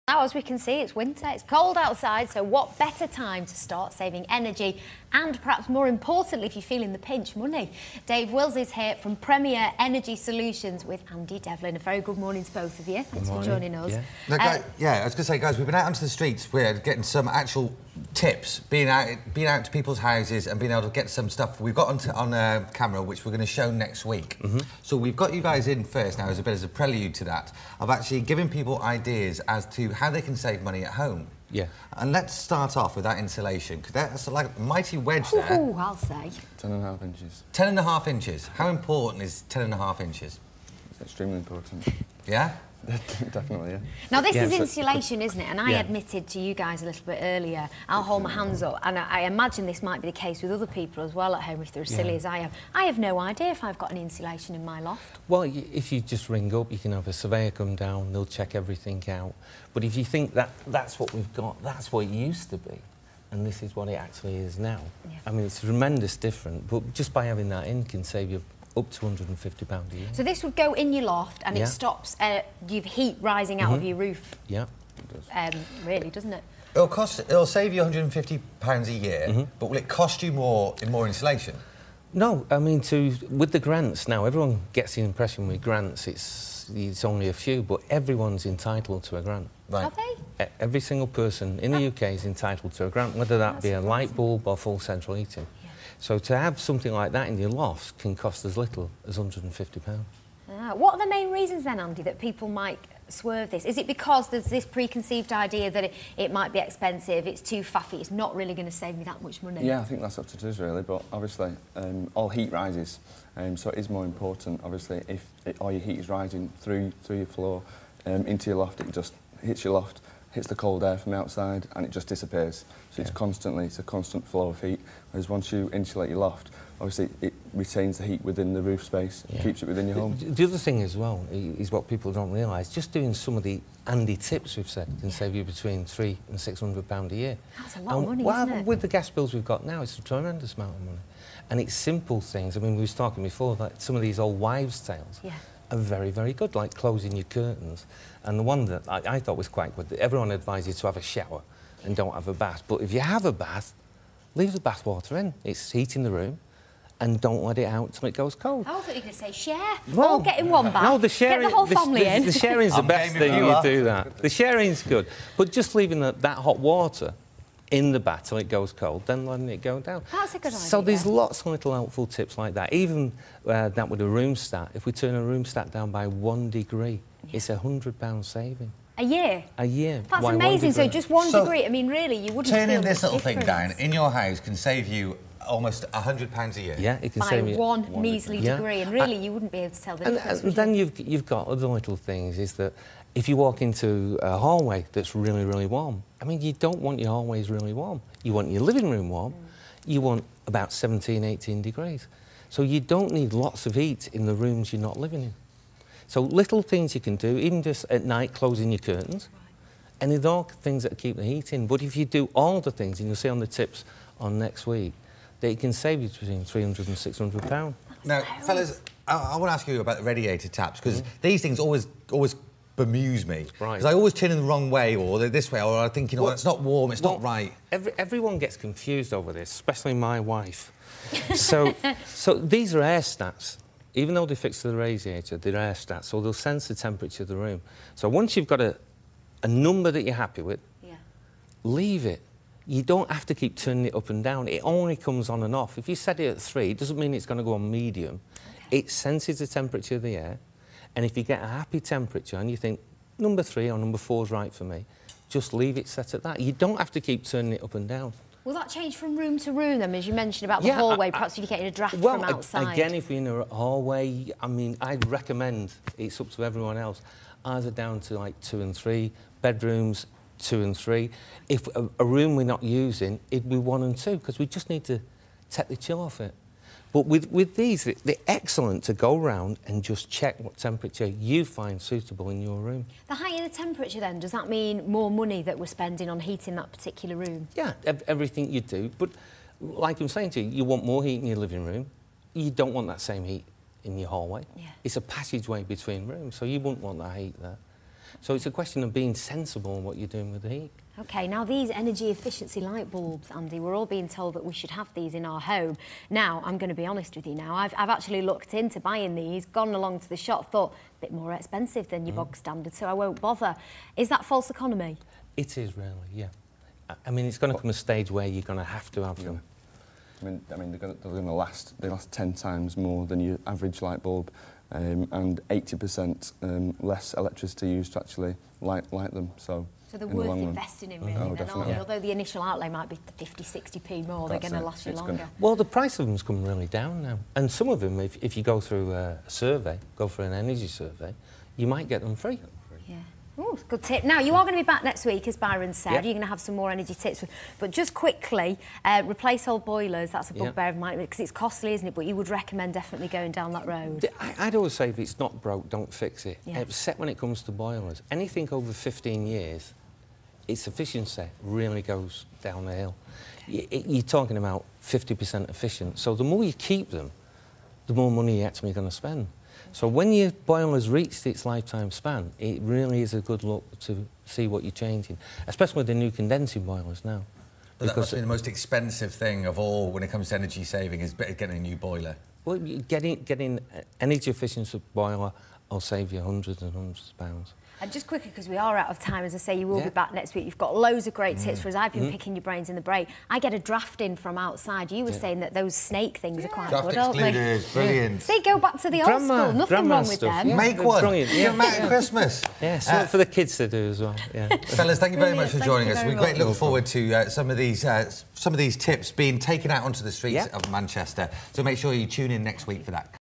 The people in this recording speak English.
Now, as we can see, it's winter, it's cold outside, so what better time to start saving energy and, perhaps more importantly, if you're feeling the pinch, money. Dave Wills is here from Premier Energy Solutions with Andy Devlin. A very good morning to both of you. Thanks for joining us. Yeah, I was going to say, guys, we've been out onto the streets. We're getting some actual tips, being out to people's houses and being able to get some stuff we've got on camera, which we're going to show next week. So we've got you guys in first now as a prelude to that, of actually giving people ideas as to how they can save money at home. Yeah. And let's start off with that insulation, because that's like a mighty wedge there. Oh, I'll say. 10.5 inches. 10.5 inches. How important is 10.5 inches? It's extremely important. Yeah? Definitely, yeah. Now, this is insulation, isn't it? And I admitted to you guys a little bit earlier, I'll hold my hands up, and I imagine this might be the case with other people as well at home if they're as silly as I am. I have no idea if I've got any insulation in my loft. Well, if you just ring up, you can have a surveyor come down, they'll check everything out. But if you think that that's what we've got, that's what it used to be, and this is what it actually is now. Yeah. I mean, it's tremendous different, but just by having that in can save you up to £150 a year. So this would go in your loft and it stops your heat rising out of your roof. Yeah. It does. Really, doesn't it? It'll save you £150 a year, but will it cost you more in more insulation? No, I mean, with the grants now, everyone gets the impression with grants it's only a few, but everyone's entitled to a grant. Right. Are they? Every single person in the UK is entitled to a grant, whether that be a light bulb or full central heating. So to have something like that in your loft can cost as little as £150. What are the main reasons then, Andy, that people might swerve this? Is it because there's this preconceived idea that it might be expensive, it's too faffy, it's not really going to save me that much money? Yeah, I think that's up to us really, but obviously all heat rises, so it is more important, obviously, if all your heat is rising through your floor into your loft, it just hits your loft, hits the cold air from outside and it just disappears. So it's a constant flow of heat. Whereas once you insulate your loft, obviously it retains the heat within the roof space, keeps it within your home. The other thing as well is what people don't realise, just doing some of the Andy tips we've said can save you between £300 and £600 a year. That's a lot of money, isn't it? With the gas bills we've got now, it's a tremendous amount of money. And it's simple things. I mean, we was talking before, like some of these old wives' tales are very, very good, like closing your curtains. And the one that I thought was quite good, everyone advises you to have a shower and don't have a bath. But if you have a bath, leave the bath water in. It's heating the room, and don't let it out till it goes cold. I thought you were going to say share. Well, all get in one bath. No, the sharing, get the whole family in. The sharing's the best thing you do that. The sharing's good. But just leaving that hot water in the bath till it goes cold, then letting it go down. That's a good idea. So there's lots of little helpful tips like that. Even that with a room stat, if we turn a room stat down by 1 degree, it's £100 saving. A year? A year. That's amazing. So just 1 degree, I mean, really, you wouldn't feel turning this little difference. thing down in your house can save you almost £100 a year. Yeah, it can save you by one measly degree, and really you wouldn't be able to tell the difference. And then you've got other little things, is that if you walk into a hallway that's really, really warm, I mean, you don't want your hallways really warm. You want your living room warm. You want about 17, 18 degrees. So you don't need lots of heat in the rooms you're not living in. So little things you can do, even just at night, closing your curtains, and they're all things that keep the heat in. But if you do all the things, and you'll see on the tips on next week, that it can save you between £300 and £600. Now, fellas, I want to ask you about the radiator taps, because these things always bemuse me. Right. Because I always turn in the wrong way, or this way, or I think, you know, it's not warm, it's not right. Everyone gets confused over this, especially my wife. so these are air stats. Even though they're fixed to the radiator, they're air stats, so they'll sense the temperature of the room. So once you've got a number that you're happy with, leave it. You don't have to keep turning it up and down. It only comes on and off. If you set it at 3, it doesn't mean it's going to go on medium. It senses the temperature of the air, and if you get a happy temperature and you think, number 3 or number 4 is right for me, just leave it set at that. You don't have to keep turning it up and down. Will that change from room to room, then, as you mentioned about the hallway, perhaps if you're getting a draft from outside? Again, if you're in a hallway, I mean, I'd recommend, it's up to everyone else, ours are down to like 2 and 3, bedrooms 2 and 3. If a room we're not using, it'd be 1 and 2, because we just need to take the chill off it. But with these, they're excellent to go round and just check what temperature you find suitable in your room. The higher the temperature, then, does that mean more money that we're spending on heating that particular room? Yeah, everything you do. But like I'm saying to you, you want more heat in your living room. You don't want that same heat in your hallway. Yeah. It's a passageway between rooms, so you wouldn't want that heat there. So it's a question of being sensible in what you're doing with the heat. OK, now these energy efficiency light bulbs, Andy, we're all being told that we should have these in our home. Now, I'm going to be honest with you now, I've actually looked into buying these, gone along to the shop, thought a bit more expensive than your bog standard, so I won't bother. Is that false economy? It is really, yeah. I mean, it's going to come a stage where you're going to have them. I mean, they're going to last. They last 10 times more than your average light bulb, and 80% less electricity used to actually light them. So they're worth investing in, really, then, aren't they? Yeah. Although the initial outlay might be 50, 60p more, they're going to last you longer. Well, the price of them's come really down now. And some of them, if you go through a survey, go for an energy survey, you might get them free. Yeah. Oh, good tip. Now, you are going to be back next week, as Byron said. Yep. You're going to have some more energy tips. But just quickly, replace old boilers. That's a bugbear of mine, because it's costly, isn't it? But you would recommend definitely going down that road. I'd always say if it's not broke, don't fix it. Yeah. Except when it comes to boilers. Anything over 15 years, its efficiency really goes down the hill. You're talking about 50% efficient. So the more you keep them, the more money you're actually going to spend. So when your boiler's reached its lifetime span, it really is a good look to see what you're changing, especially with the new condensing boilers now. But that must be the most expensive thing of all when it comes to energy saving, is getting a new boiler. Well, getting energy efficient boiler will save you hundreds and hundreds of pounds. And just quickly, because we are out of time, as I say, you will be back next week. You've got loads of great tips for us. I've been picking your brains in the break. I get a draft in from outside. You were saying that those snake things are quite good, aren't they? Brilliant. See, go back to the old school. Nothing wrong with them. Yeah, Make one. Brilliant. Give them out at Christmas. Yeah, something for the kids to do as well. Yeah. Fellas, thank you very much for joining us. We Thank you look forward to some of these tips being taken out onto the streets of Manchester. So make sure you tune in next week for that.